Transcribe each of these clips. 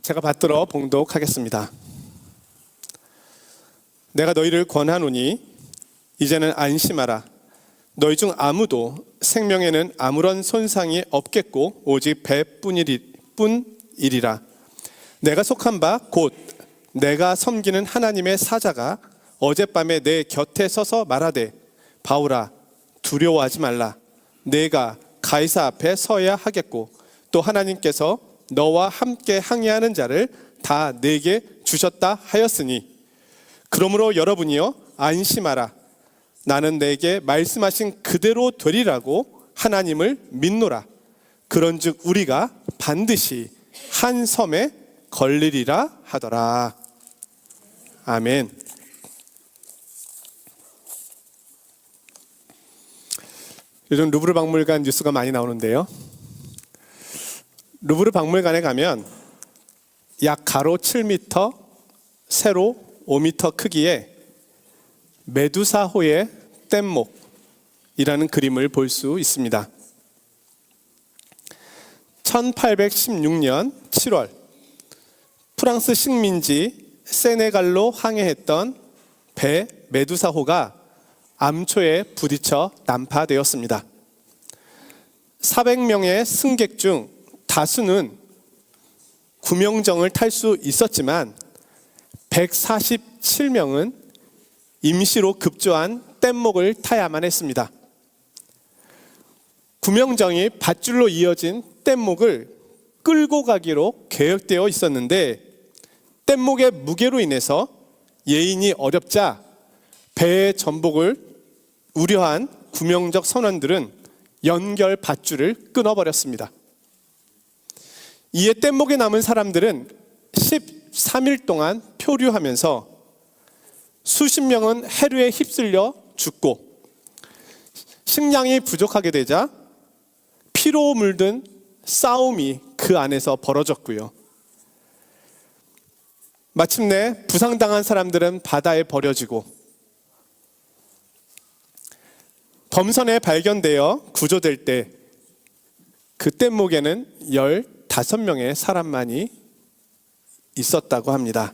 제가 받들어 봉독하겠습니다. 내가 너희를 권하노니 이제는 안심하라. 너희 중 아무도 생명에는 아무런 손상이 없겠고 오직 배뿐이리라. 내가 속한 바 곧 내가 섬기는 하나님의 사자가 어젯밤에 내 곁에 서서 말하되 바울아 두려워하지 말라. 내가 가이사 앞에 서야 하겠고 또 하나님께서 너와 함께 항해하는 자를 다 내게 주셨다 하였으니 그러므로 여러분이여 안심하라. 나는 내게 말씀하신 그대로 되리라고 하나님을 믿노라. 그런즉 우리가 반드시 한 섬에 걸리리라 하더라. 아멘. 요즘 루브르 박물관 뉴스가 많이 나오는데요. 루브르 박물관에 가면 약 가로 7m, 세로 5m 크기의 메두사호의 뗏목이라는 그림을 볼 수 있습니다. 1816년 7월 프랑스 식민지 세네갈로 항해했던 배 메두사호가 암초에 부딪혀 난파되었습니다. 400명의 승객 중 다수는 구명정을 탈 수 있었지만 147명은 임시로 급조한 뗏목을 타야만 했습니다. 구명정이 밧줄로 이어진 뗏목을 끌고 가기로 계획되어 있었는데 뗏목의 무게로 인해서 예인이 어렵자 배의 전복을 우려한 구명적 선원들은 연결 밧줄을 끊어버렸습니다. 이에 뗏목에 남은 사람들은 13일 동안 표류하면서 수십 명은 해류에 휩쓸려 죽고 식량이 부족하게 되자 피로 물든 싸움이 그 안에서 벌어졌고요. 마침내 부상당한 사람들은 바다에 버려지고 범선에 발견되어 구조될 때 그 뗏목에는 15명의 사람만이 있었다고 합니다.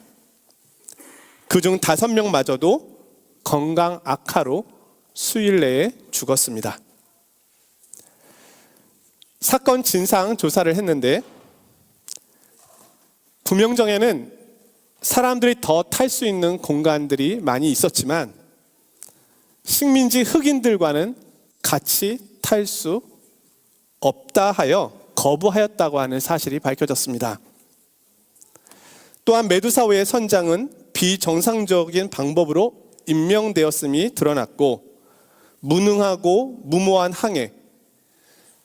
그중 5명마저도 건강 악화로 수일 내에 죽었습니다. 사건 진상 조사를 했는데 구명정에는 사람들이 더 탈 수 있는 공간들이 많이 있었지만 식민지 흑인들과는 같이 탈 수 없다 하여 거부하였다고 하는 사실이 밝혀졌습니다. 또한 메두사호의 선장은 비정상적인 방법으로 임명되었음이 드러났고 무능하고 무모한 항해,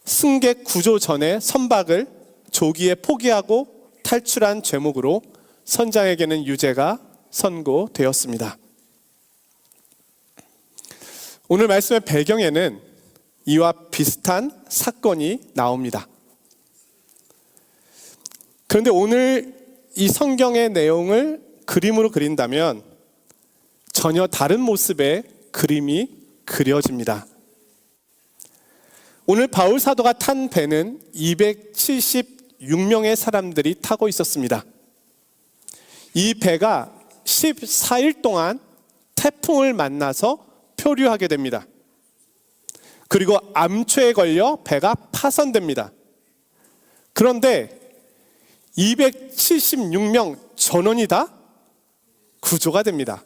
승객 구조 전에 선박을 조기에 포기하고 탈출한 죄목으로 선장에게는 유죄가 선고되었습니다. 오늘 말씀의 배경에는 이와 비슷한 사건이 나옵니다. 그런데 오늘 이 성경의 내용을 그림으로 그린다면 전혀 다른 모습의 그림이 그려집니다. 오늘 바울 사도가 탄 배는 276명의 사람들이 타고 있었습니다. 이 배가 14일 동안 태풍을 만나서 표류하게 됩니다. 그리고 암초에 걸려 배가 파손됩니다. 그런데 276명 전원이 다 구조가 됩니다.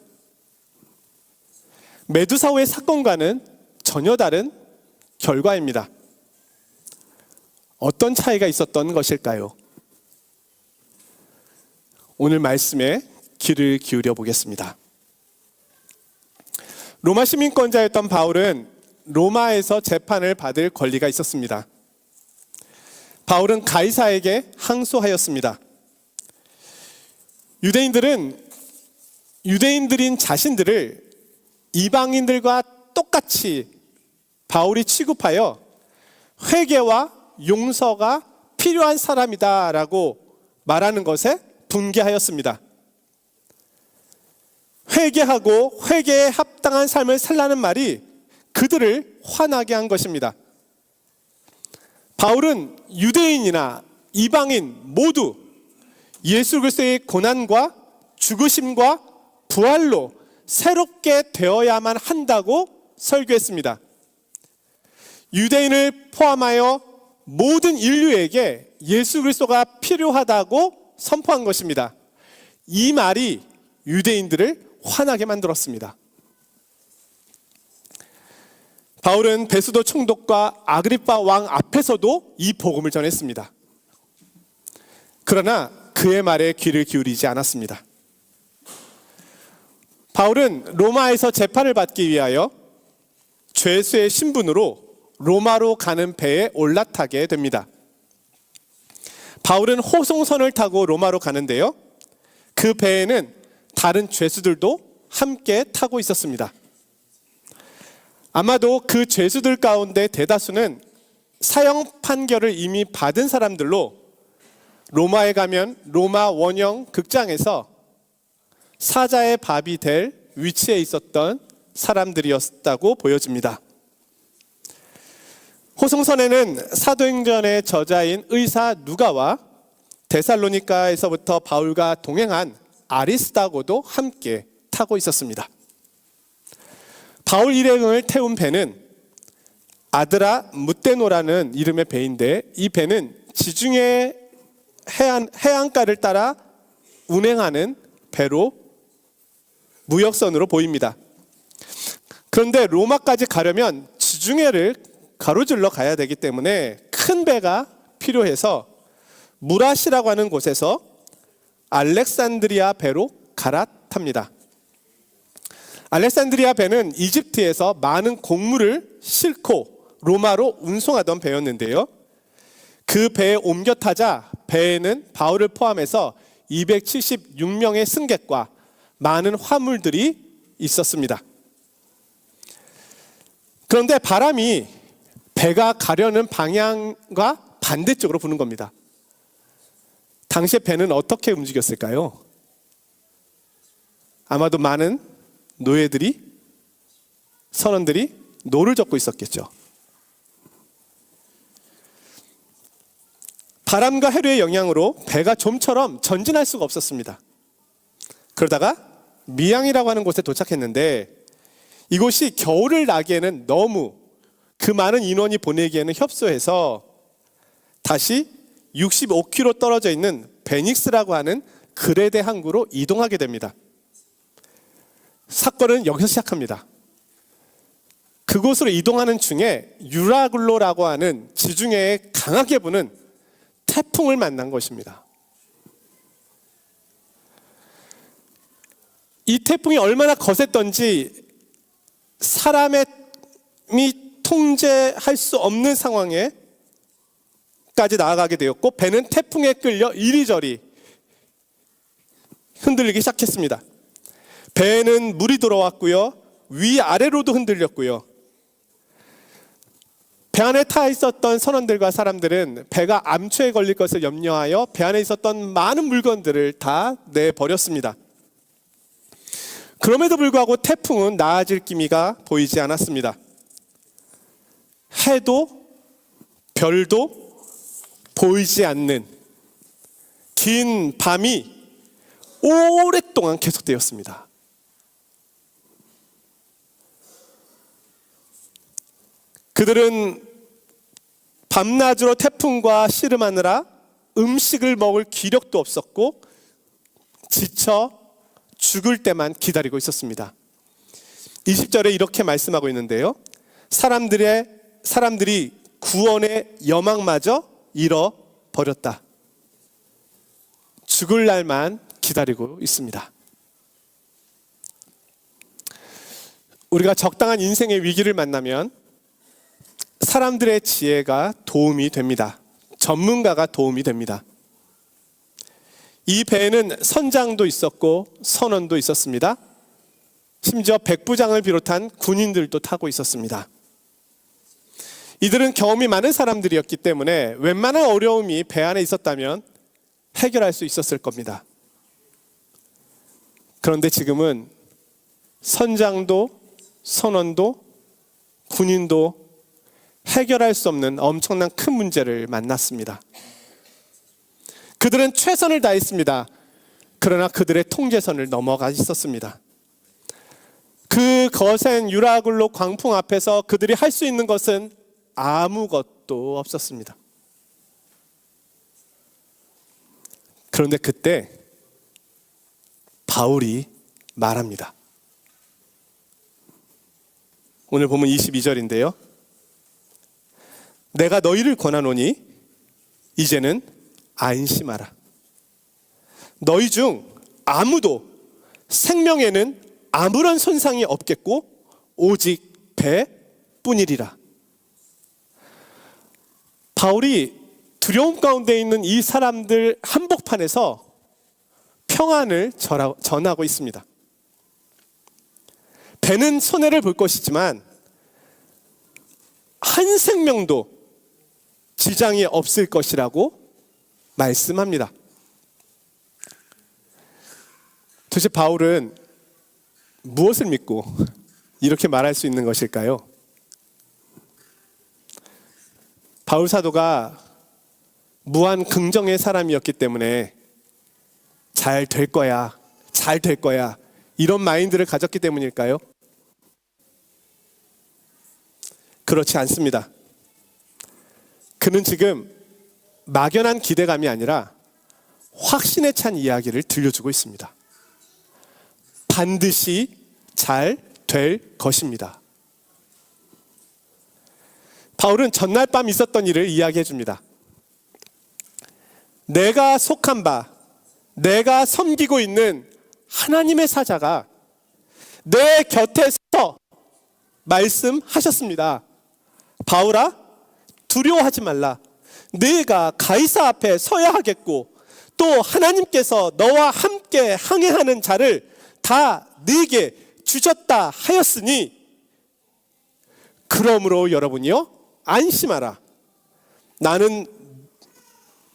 메두사호의 사건과는 전혀 다른 결과입니다. 어떤 차이가 있었던 것일까요? 오늘 말씀에 귀를 기울여 보겠습니다. 로마 시민권자였던 바울은 로마에서 재판을 받을 권리가 있었습니다. 바울은 가이사에게 항소하였습니다. 유대인들인 자신들을 이방인들과 똑같이 바울이 취급하여 회개와 용서가 필요한 사람이다라고 말하는 것에 분개하였습니다. 회개하고 회개에 합당한 삶을 살라는 말이 그들을 화나게 한 것입니다. 바울은 유대인이나 이방인 모두 예수 그리스도의 고난과 죽으심과 부활로 새롭게 되어야만 한다고 설교했습니다. 유대인을 포함하여 모든 인류에게 예수 그리스도가 필요하다고 선포한 것입니다. 이 말이 유대인들을 화나게 만들었습니다. 바울은 베스도 총독과 아그리파 왕 앞에서도 이 복음을 전했습니다. 그러나 그의 말에 귀를 기울이지 않았습니다. 바울은 로마에서 재판을 받기 위하여 죄수의 신분으로 로마로 가는 배에 올라타게 됩니다. 바울은 호송선을 타고 로마로 가는데요, 그 배에는 다른 죄수들도 함께 타고 있었습니다. 아마도 그 죄수들 가운데 대다수는 사형 판결을 이미 받은 사람들로 로마에 가면 로마 원형 극장에서 사자의 밥이 될 위치에 있었던 사람들이었다고 보여집니다. 호송선에는 사도행전의 저자인 의사 누가와 데살로니가에서부터 바울과 동행한 아리스다고도 함께 타고 있었습니다. 바울 일행을 태운 배는 아드라 무테노라는 이름의 배인데, 이 배는 지중해 해안가를 따라 운행하는 배로 무역선으로 보입니다. 그런데 로마까지 가려면 지중해를 가로질러 가야 되기 때문에 큰 배가 필요해서 무라시라고 하는 곳에서 알렉산드리아 배로 갈아탑니다. 알렉산드리아 배는 이집트에서 많은 곡물을 싣고 로마로 운송하던 배였는데요, 그 배에 옮겨 타자 배에는 바울을 포함해서 276명의 승객과 많은 화물들이 있었습니다. 그런데 바람이 배가 가려는 방향과 반대쪽으로 부는 겁니다. 당시에 배는 어떻게 움직였을까요? 아마도 많은 노예들이, 선원들이 노를 젓고 있었겠죠. 바람과 해류의 영향으로 배가 좀처럼 전진할 수가 없었습니다. 그러다가 미양이라고 하는 곳에 도착했는데, 이곳이 겨울을 나기에는 너무 그 많은 인원이 보내기에는 협소해서 다시 65km 떨어져 있는 베닉스라고 하는 그레데 항구로 이동하게 됩니다. 사건은 여기서 시작합니다. 그곳으로 이동하는 중에 유라굴로라고 하는 지중해에 강하게 부는 태풍을 만난 것입니다. 이 태풍이 얼마나 거셌던지 사람이 통제할 수 없는 상황에까지 나아가게 되었고, 배는 태풍에 끌려 이리저리 흔들리기 시작했습니다. 배에는 물이 들어왔고요, 위아래로도 흔들렸고요. 배 안에 타 있었던 선원들과 사람들은 배가 암초에 걸릴 것을 염려하여 배 안에 있었던 많은 물건들을 다 내버렸습니다. 그럼에도 불구하고 태풍은 나아질 기미가 보이지 않았습니다. 해도 별도 보이지 않는 긴 밤이 오랫동안 계속되었습니다. 그들은 밤낮으로 태풍과 씨름하느라 음식을 먹을 기력도 없었고 지쳐 죽을 때만 기다리고 있었습니다. 20절에 이렇게 말씀하고 있는데요, 사람들이 구원의 여망마저 잃어버렸다. 죽을 날만 기다리고 있습니다. 우리가 적당한 인생의 위기를 만나면 사람들의 지혜가 도움이 됩니다. 전문가가 도움이 됩니다. 이 배에는 선장도 있었고 선원도 있었습니다. 심지어 백부장을 비롯한 군인들도 타고 있었습니다. 이들은 경험이 많은 사람들이었기 때문에 웬만한 어려움이 배 안에 있었다면 해결할 수 있었을 겁니다. 그런데 지금은 선장도 선원도 군인도 해결할 수 없는 엄청난 큰 문제를 만났습니다. 그들은 최선을 다했습니다. 그러나 그들의 통제선을 넘어가 있었습니다. 그 거센 유라굴로 광풍 앞에서 그들이 할 수 있는 것은 아무것도 없었습니다. 그런데 그때 바울이 말합니다. 오늘 보면 22절인데요. 내가 너희를 권하노니 이제는 안심하라. 너희 중 아무도 생명에는 아무런 손상이 없겠고 오직 배뿐이리라. 바울이 두려움 가운데 있는 이 사람들 한복판에서 평안을 전하고 있습니다. 배는 손해를 볼 것이지만 한 생명도 지장이 없을 것이라고 말씀합니다. 도대체 바울은 무엇을 믿고 이렇게 말할 수 있는 것일까요? 바울 사도가 무한 긍정의 사람이었기 때문에 잘 될 거야, 잘 될 거야 이런 마인드를 가졌기 때문일까요? 그렇지 않습니다. 그는 지금 막연한 기대감이 아니라 확신에 찬 이야기를 들려주고 있습니다. 반드시 잘 될 것입니다. 바울은 전날 밤 있었던 일을 이야기해 줍니다. 내가 속한 바, 내가 섬기고 있는 하나님의 사자가 내 곁에서 말씀하셨습니다. 바울아, 두려워하지 말라. 네가 가이사 앞에 서야 하겠고 또 하나님께서 너와 함께 항해하는 자를 다 네게 주셨다 하였으니 그러므로 여러분이요 안심하라. 나는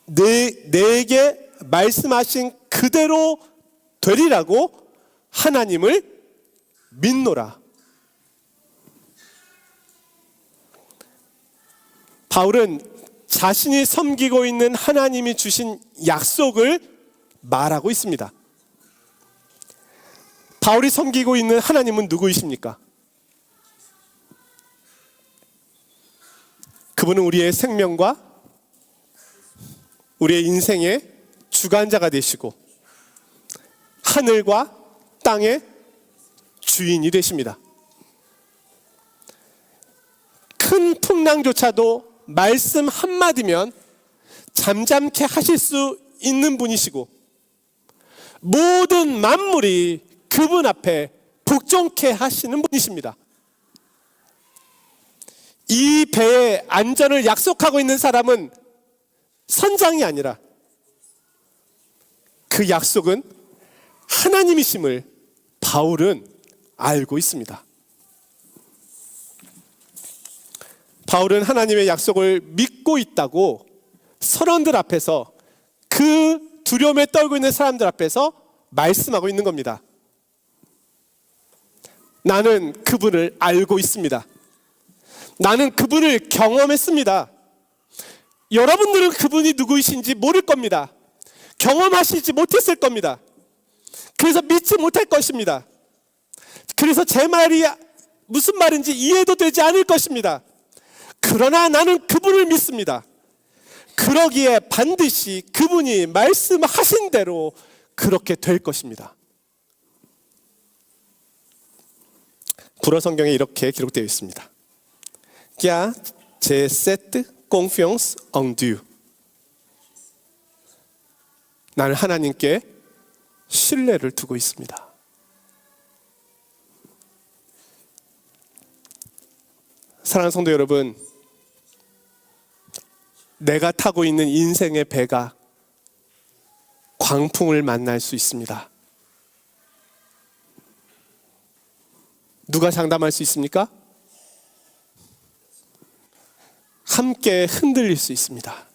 내게 말씀하신 그대로 되리라고 하나님을 믿노라. 바울은 자신이 섬기고 있는 하나님이 주신 약속을 말하고 있습니다. 바울이 섬기고 있는 하나님은 누구이십니까? 그분은 우리의 생명과 우리의 인생의 주관자가 되시고 하늘과 땅의 주인이 되십니다. 큰 풍랑조차도 말씀 한마디면 잠잠케 하실 수 있는 분이시고 모든 만물이 그분 앞에 복종케 하시는 분이십니다. 이 배의 안전을 약속하고 있는 사람은 선장이 아니라 그 약속은 하나님이심을 바울은 알고 있습니다. 바울은 하나님의 약속을 믿고 있다고 선원들 앞에서 그 두려움에 떨고 있는 사람들 앞에서 말씀하고 있는 겁니다. 나는 그분을 알고 있습니다. 나는 그분을 경험했습니다. 여러분들은 그분이 누구이신지 모를 겁니다. 경험하시지 못했을 겁니다. 그래서 믿지 못할 것입니다. 그래서 제 말이 무슨 말인지 이해도 되지 않을 것입니다. 그러나 나는 그분을 믿습니다. 그러기에 반드시 그분이 말씀하신 대로 그렇게 될 것입니다. 불어 성경에 이렇게 기록되어 있습니다. Car j'ai cette confiance en Dieu. 나는 하나님께 신뢰를 두고 있습니다. 사랑하는 성도 여러분, 내가 타고 있는 인생의 배가 광풍을 만날 수 있습니다. 누가 장담할 수 있습니까? 함께 흔들릴 수 있습니다.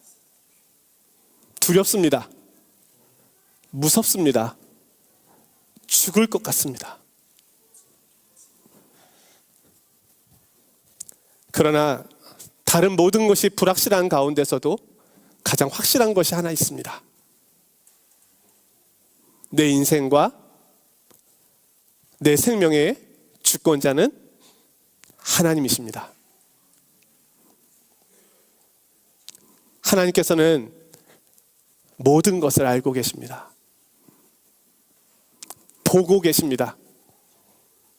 두렵습니다. 무섭습니다. 죽을 것 같습니다. 그러나 다른 모든 것이 불확실한 가운데서도 가장 확실한 것이 하나 있습니다. 내 인생과 내 생명의 주권자는 하나님이십니다. 하나님께서는 모든 것을 알고 계십니다. 보고 계십니다.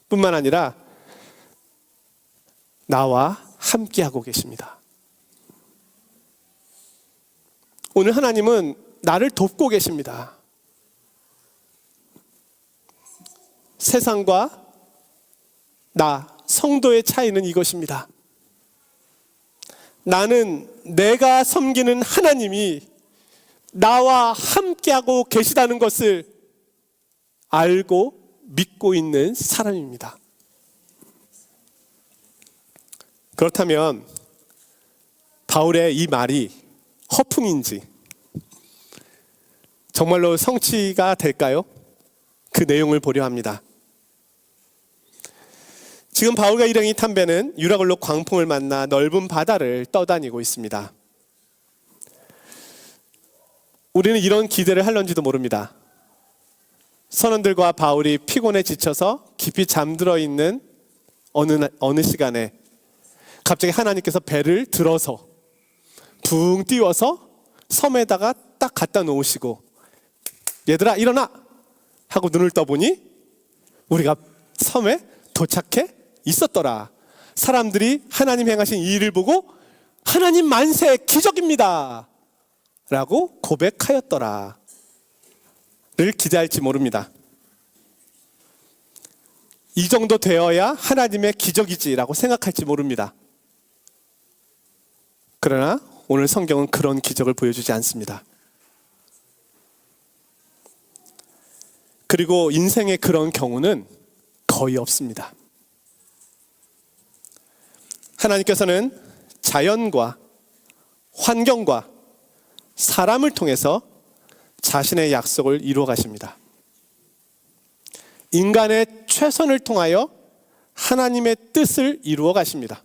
뿐만 아니라 나와 함께하고 계십니다. 오늘 하나님은 나를 돕고 계십니다. 세상과 나, 성도의 차이는 이것입니다. 나는 내가 섬기는 하나님이 나와 함께하고 계시다는 것을 알고 믿고 있는 사람입니다. 그렇다면 바울의 이 말이 허풍인지 정말로 성취가 될까요? 그 내용을 보려 합니다. 지금 바울과 일행이 탄 배는 유라굴로 광풍을 만나 넓은 바다를 떠다니고 있습니다. 우리는 이런 기대를 할런지도 모릅니다. 선원들과 바울이 피곤에 지쳐서 깊이 잠들어 있는 어느 시간에 갑자기 하나님께서 배를 들어서 붕 띄워서 섬에다가 딱 갖다 놓으시고 얘들아 일어나! 하고 눈을 떠보니 우리가 섬에 도착해 있었더라. 사람들이 하나님 행하신 이 일을 보고 하나님 만세 기적입니다 라고 고백하였더라 를 기대할지 모릅니다. 이 정도 되어야 하나님의 기적이지라고 생각할지 모릅니다. 그러나 오늘 성경은 그런 기적을 보여주지 않습니다. 그리고 인생의 그런 경우는 거의 없습니다. 하나님께서는 자연과 환경과 사람을 통해서 자신의 약속을 이루어 가십니다. 인간의 최선을 통하여 하나님의 뜻을 이루어 가십니다.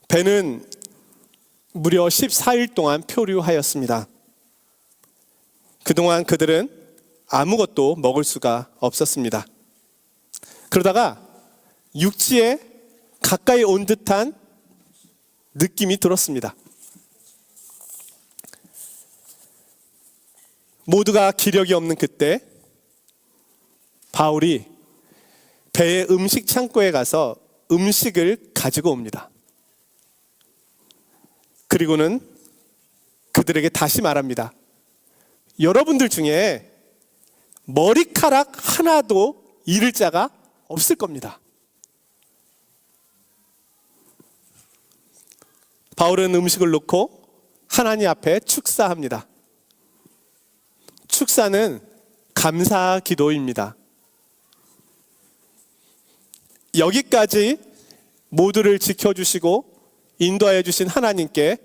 배는 무려 14일 동안 표류하였습니다. 그동안 그들은 아무것도 먹을 수가 없었습니다. 그러다가 육지에 가까이 온 듯한 느낌이 들었습니다. 모두가 기력이 없는 그때 바울이 배의 음식 창고에 가서 음식을 가지고 옵니다. 그리고는 그들에게 다시 말합니다. 여러분들 중에 머리카락 하나도 잃을 자가 없을 겁니다. 바울은 음식을 놓고 하나님 앞에 축사합니다. 축사는 감사 기도입니다. 여기까지 모두를 지켜주시고 인도하여 주신 하나님께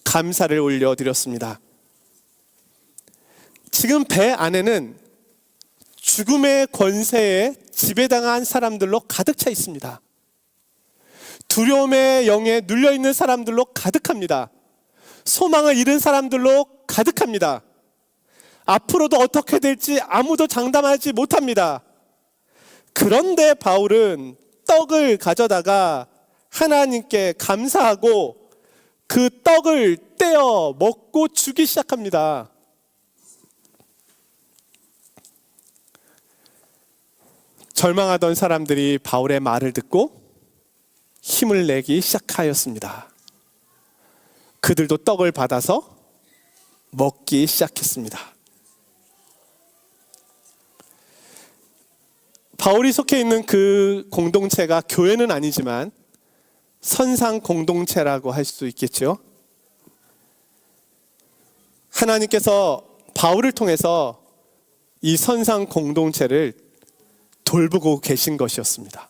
감사를 올려드렸습니다. 지금 배 안에는 죽음의 권세에 지배당한 사람들로 가득 차 있습니다. 두려움의 영에 눌려있는 사람들로 가득합니다. 소망을 잃은 사람들로 가득합니다. 앞으로도 어떻게 될지 아무도 장담하지 못합니다. 그런데 바울은 떡을 가져다가 하나님께 감사하고 그 떡을 떼어 먹고 주기 시작합니다. 절망하던 사람들이 바울의 말을 듣고 힘을 내기 시작하였습니다. 그들도 떡을 받아서 먹기 시작했습니다. 바울이 속해 있는 그 공동체가 교회는 아니지만 선상 공동체라고 할 수 있겠죠. 하나님께서 바울을 통해서 이 선상 공동체를 돌보고 계신 것이었습니다.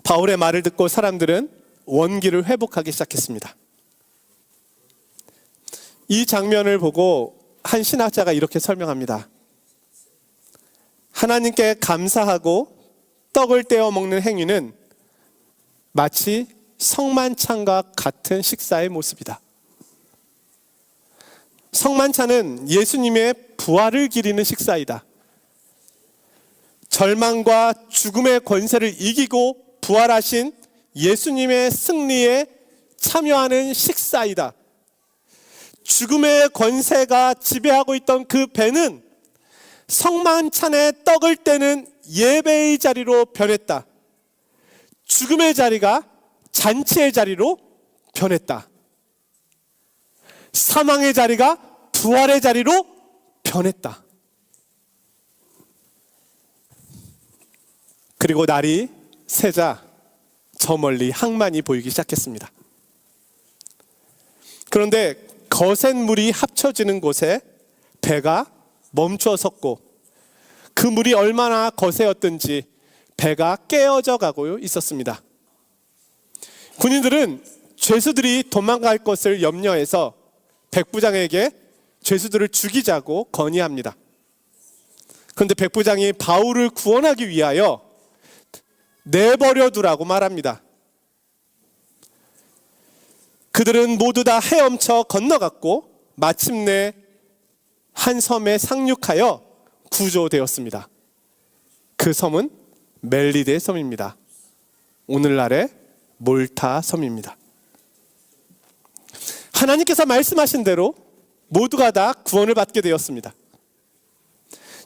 바울의 말을 듣고 사람들은 원기를 회복하기 시작했습니다. 이 장면을 보고 한 신학자가 이렇게 설명합니다. 하나님께 감사하고 떡을 떼어 먹는 행위는 마치 성만찬과 같은 식사의 모습이다. 성만찬은 예수님의 부활을 기리는 식사이다. 절망과 죽음의 권세를 이기고 부활하신 예수님의 승리에 참여하는 식사이다. 죽음의 권세가 지배하고 있던 그 배는 성만찬에 떡을 떼는 예배의 자리로 변했다. 죽음의 자리가 잔치의 자리로 변했다. 사망의 자리가 부활의 자리로 변했다. 그리고 날이 새자 저 멀리 항만이 보이기 시작했습니다. 그런데 거센 물이 합쳐지는 곳에 배가 멈추어 섰고 그 물이 얼마나 거세었던지 배가 깨어져 가고 있었습니다. 군인들은 죄수들이 도망갈 것을 염려해서 백부장에게 죄수들을 죽이자고 건의합니다. 그런데 백부장이 바울을 구원하기 위하여 내버려 두라고 말합니다. 그들은 모두 다 헤엄쳐 건너갔고 마침내 한 섬에 상륙하여 구조되었습니다. 그 섬은 멜리데 섬입니다. 오늘날의 몰타 섬입니다. 하나님께서 말씀하신 대로 모두가 다 구원을 받게 되었습니다.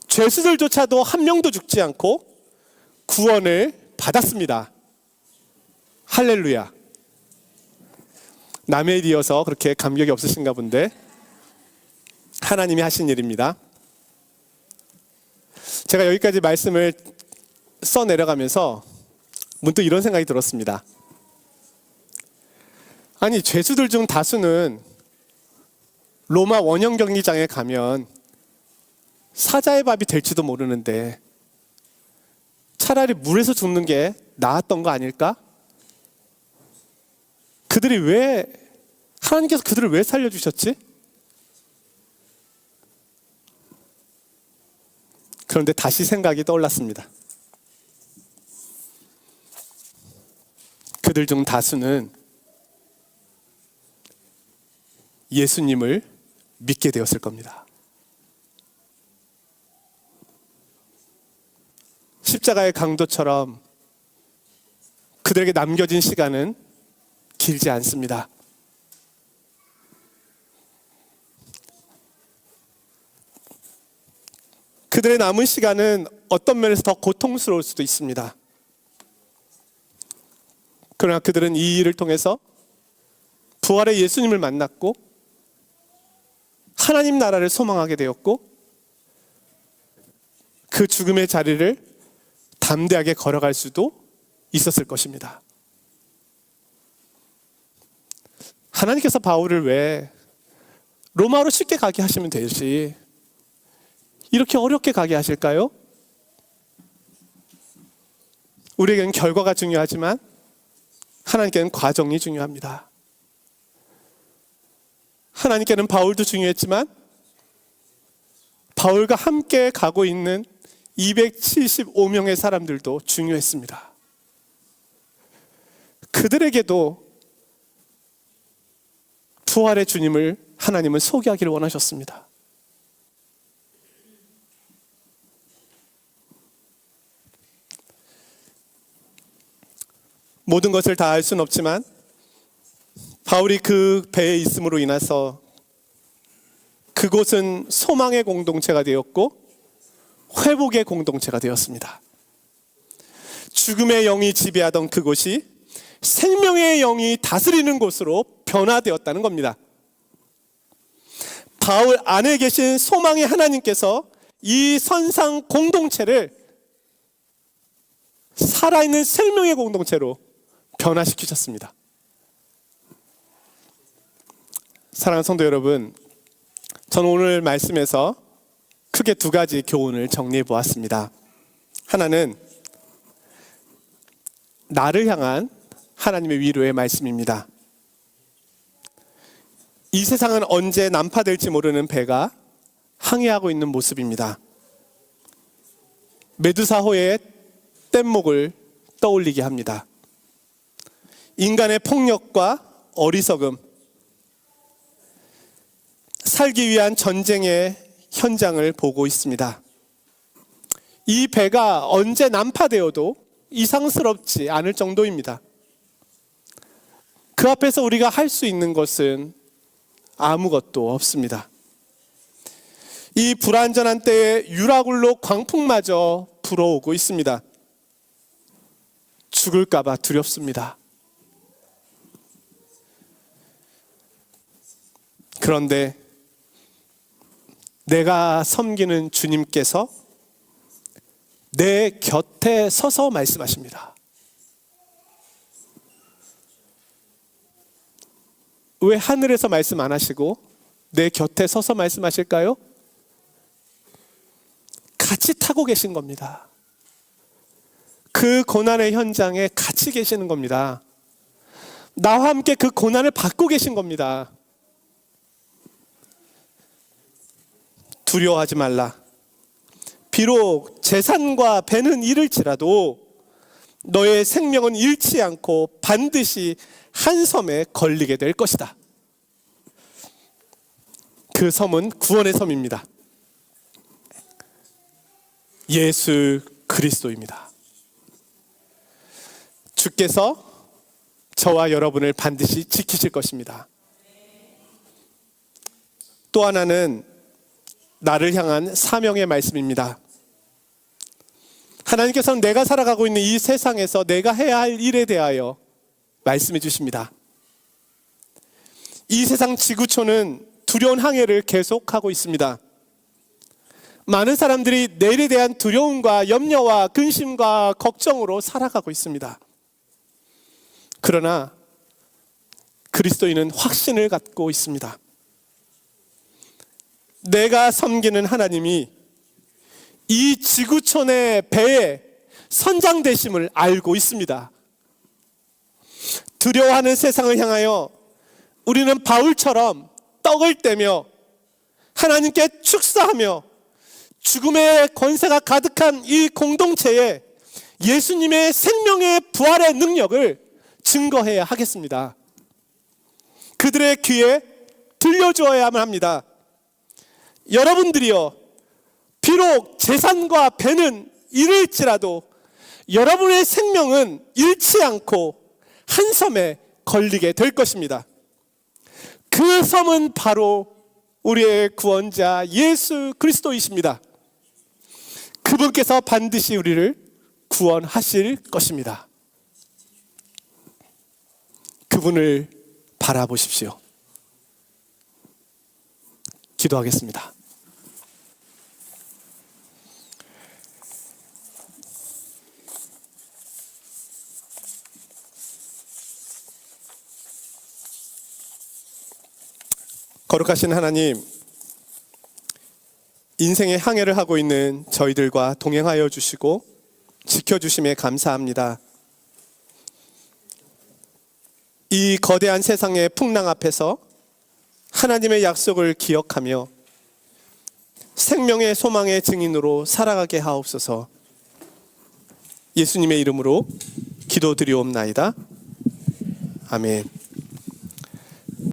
죄수들조차도 한 명도 죽지 않고 구원을 받았습니다. 할렐루야. 남의 일이어서 그렇게 감격이 없으신가 본데 하나님이 하신 일입니다. 제가 여기까지 말씀을 써내려가면서 문득 이런 생각이 들었습니다. 아니, 죄수들 중 다수는 로마 원형 경기장에 가면 사자의 밥이 될지도 모르는데 차라리 물에서 죽는 게 나았던 거 아닐까? 하나님께서 그들을 왜 살려주셨지? 그런데 다시 생각이 떠올랐습니다. 그들 중 다수는 예수님을 믿게 되었을 겁니다. 십자가의 강도처럼 그들에게 남겨진 시간은 길지 않습니다. 그들의 남은 시간은 어떤 면에서 더 고통스러울 수도 있습니다. 그러나 그들은 이 일을 통해서 부활의 예수님을 만났고 하나님 나라를 소망하게 되었고 그 죽음의 자리를 담대하게 걸어갈 수도 있었을 것입니다. 하나님께서 바울을 왜 로마로 쉽게 가게 하시면 되지 이렇게 어렵게 가게 하실까요? 우리에게는 결과가 중요하지만 하나님께는 과정이 중요합니다. 하나님께는 바울도 중요했지만 바울과 함께 가고 있는 275명의 사람들도 중요했습니다. 그들에게도 부활의 주님을 하나님은 소개하기를 원하셨습니다. 모든 것을 다 알 수는 없지만 바울이 그 배에 있음으로 인해서 그곳은 소망의 공동체가 되었고 회복의 공동체가 되었습니다. 죽음의 영이 지배하던 그곳이 생명의 영이 다스리는 곳으로 변화되었다는 겁니다. 바울 안에 계신 소망의 하나님께서 이 선상 공동체를 살아있는 생명의 공동체로 변화시키셨습니다. 사랑하는 성도 여러분, 저는 오늘 말씀에서 크게 두 가지 교훈을 정리해 보았습니다. 하나는 나를 향한 하나님의 위로의 말씀입니다. 이 세상은 언제 난파될지 모르는 배가 항해하고 있는 모습입니다. 메두사호의 뗏목을 떠올리게 합니다. 인간의 폭력과 어리석음, 살기 위한 전쟁의 현장을 보고 있습니다. 이 배가 언제 난파되어도 이상스럽지 않을 정도입니다. 그 앞에서 우리가 할 수 있는 것은 아무것도 없습니다. 이 불안전한 때에 유라굴로 광풍마저 불어오고 있습니다. 죽을까 봐 두렵습니다. 그런데 내가 섬기는 주님께서 내 곁에 서서 말씀하십니다. 왜 하늘에서 말씀 안 하시고 내 곁에 서서 말씀하실까요? 같이 타고 계신 겁니다. 그 고난의 현장에 같이 계시는 겁니다. 나와 함께 그 고난을 받고 계신 겁니다. 두려워하지 말라. 비록 재산과 배는 잃을지라도 너의 생명은 잃지 않고 반드시 한 섬에 걸리게 될 것이다. 그 섬은 구원의 섬입니다. 예수 그리스도입니다. 주께서 저와 여러분을 반드시 지키실 것입니다. 또 하나는 나를 향한 사명의 말씀입니다. 하나님께서는 내가 살아가고 있는 이 세상에서 내가 해야 할 일에 대하여 말씀해 주십니다. 이 세상 지구촌은 두려운 항해를 계속하고 있습니다. 많은 사람들이 내일에 대한 두려움과 염려와 근심과 걱정으로 살아가고 있습니다. 그러나 그리스도인은 확신을 갖고 있습니다. 내가 섬기는 하나님이 이 지구촌의 배의 선장되심을 알고 있습니다. 두려워하는 세상을 향하여 우리는 바울처럼 떡을 떼며 하나님께 축사하며 죽음의 권세가 가득한 이 공동체에 예수님의 생명의 부활의 능력을 증거해야 하겠습니다. 그들의 귀에 들려주어야만 합니다. 여러분들이요, 비록 재산과 배는 잃을지라도 여러분의 생명은 잃지 않고 한 섬에 걸리게 될 것입니다. 그 섬은 바로 우리의 구원자 예수 그리스도이십니다. 그분께서 반드시 우리를 구원하실 것입니다. 그분을 바라보십시오. 기도하겠습니다. 거룩하신 하나님, 인생의 항해를 하고 있는 저희들과 동행하여 주시고 지켜주심에 감사합니다. 이 거대한 세상의 풍랑 앞에서 하나님의 약속을 기억하며 생명의 소망의 증인으로 살아가게 하옵소서. 예수님의 이름으로 기도드리옵나이다. 아멘.